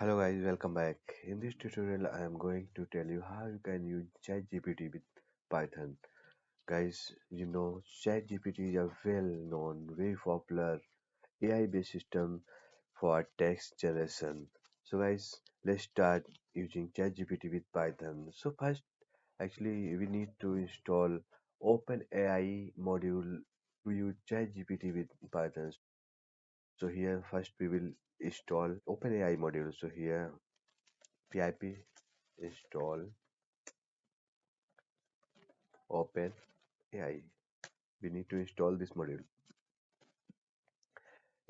Hello guys, welcome back. In this tutorial, I am going to tell you how you can use ChatGPT with Python. Guys, ChatGPT is a well-known, very popular AI-based system for text generation. So guys, let's start using ChatGPT with Python. So first, actually, we need to install OpenAI module to use ChatGPT with Python. So here first we will install OpenAI module. So here pip install open AI. We need to install this module.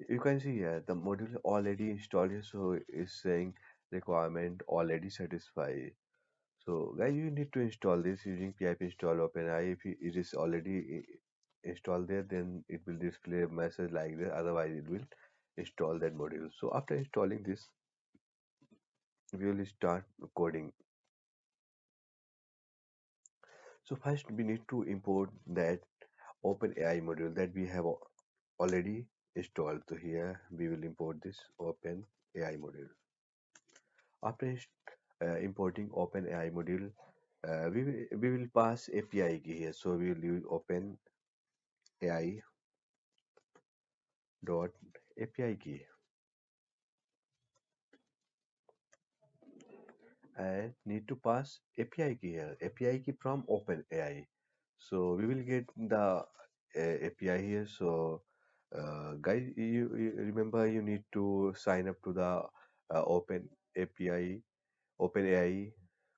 You can see here the module already installed here, so it's saying requirement already satisfied. So guys, you need to install this using pip install OpenAI. If it is already installed there, then it will display a message like this. Otherwise, it will install that module. So after installing this, we will start coding. So first, we need to import that OpenAI module that we have already installed. So here we will import this OpenAI module. After importing OpenAI module, we will pass API key here. So we will use OpenAI dot API key and need to pass API key here. API key from OpenAI. So we will get the API here. So guys, you remember you need to sign up to the Open API OpenAI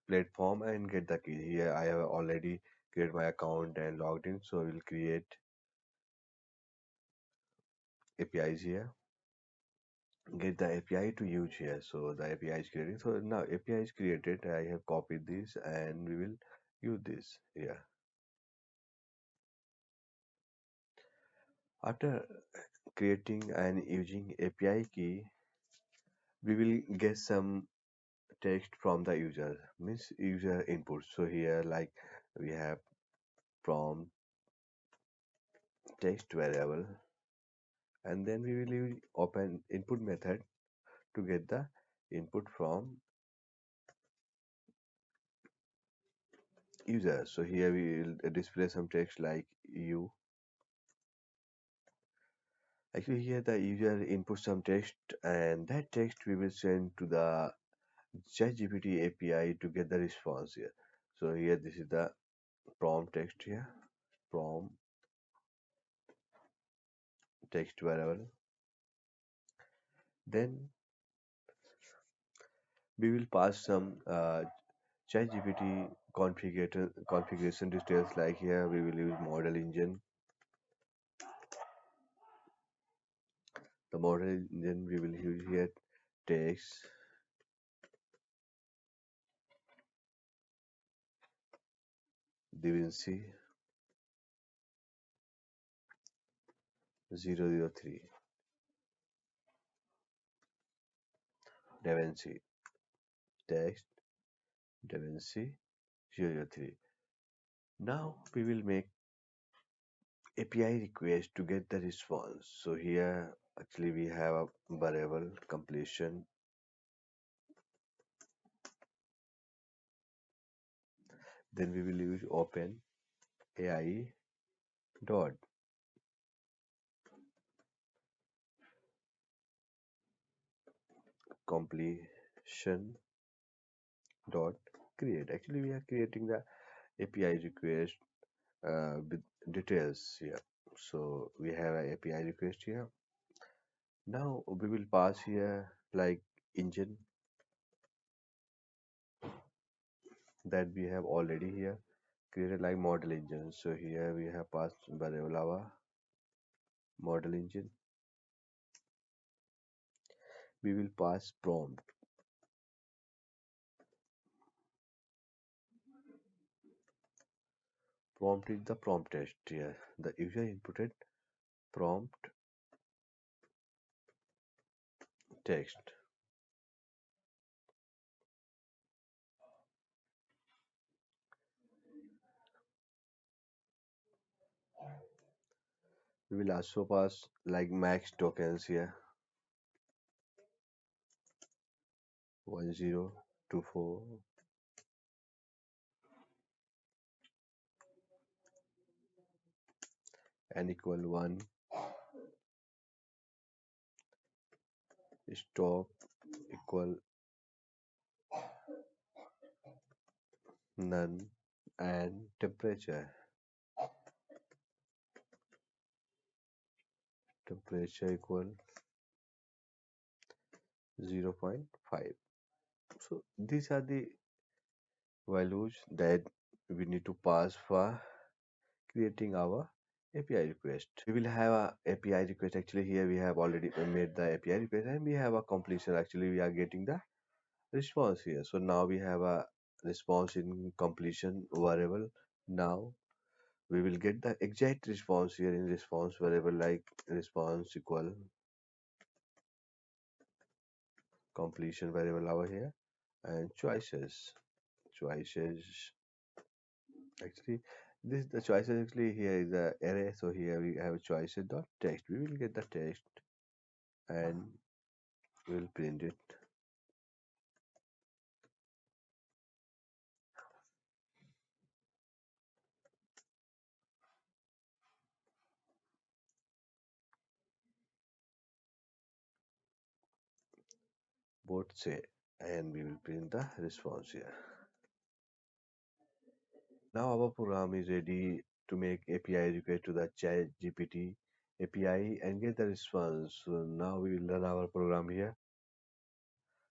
platform and get the key. Here I have already created my account and logged in, so we'll create APIs here. Get the API to use here. So the API is creating. So now API is created. I have copied this and we will use this here. After creating and using API key, we will get some text from the user, means user input. So here like we have prompt text variable and then we will use open input method to get the input from user. So here we will display some text like you. Actually here the user input some text and that text we will send to the ChatGPT API to get the response here. So here this is the prompt text here, prompt text variable. Then we will pass some ChatGPT configuration details like here we will use model engine. The model engine we will use here text divinci 003 divinci text divinci 003. Now we will make API request to get the response. So here actually we have a variable completion. Then we will use open AI dot completion dot create. Actually we are creating the API request with details here. So we have a API request here. Now we will pass here like engine that we have already here created like model engine. So here we have passed variable our model engine. We will pass prompt. Prompt is the prompt text here. The user inputted prompt text. We will also pass like max tokens here. 1024 n equal 1, stop equal none, and temperature equal zero point 0.5. So these are the values that we need to pass for creating our API request. We will have a API request. Actually, here we have already made the API request and we have a completion. Actually, we are getting the response here. So now we have a response in completion variable. Now we will get the exact response here in response variable, like response equal completion variable over here, and choices actually, this the choices actually here is the array. So here we have choices dot text. We will get the text and we'll print it. Both say, and we will print the response here. Now our program is ready to make API request to the ChatGPT API and get the response. So now we will run our program here.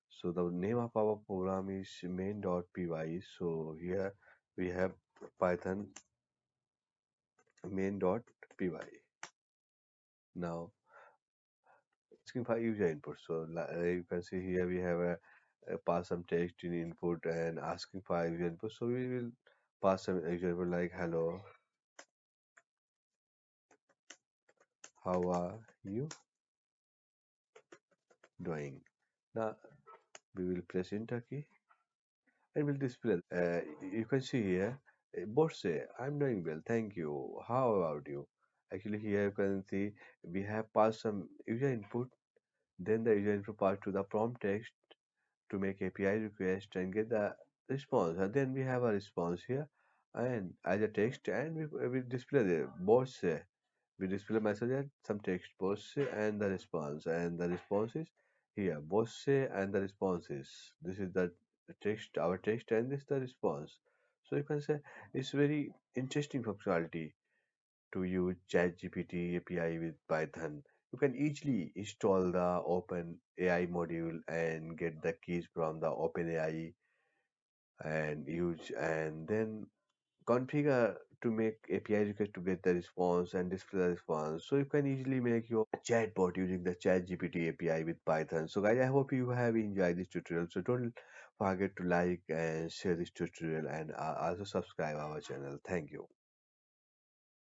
So the name of our program is main.py. So here we have Python main.py. Now asking for user input. So you can see here we have a pass some text in input and asking for user input. So we will pass some example like hello, how are you doing? Now we will press enter key and will display. You can see here, both say, I'm doing well, thank you. How about you? Actually, here you can see we have passed some user input, then the user input pass to the prompt text to make API request and get the response. And then we have a response here and as a text, and we display the both say. We display message and some text both say and the response is here both say and the response is this is the text, our text, and this is the response. So you can say it's very interesting functionality to use ChatGPT API with Python. You can easily install the Open AI module and get the keys from the Open AI and use, and then configure to make API request to get the response and display the response. So you can easily make your chatbot using the ChatGPT API with Python. So guys, I hope you have enjoyed this tutorial. So don't forget to like and share this tutorial and also subscribe our channel. Thank you.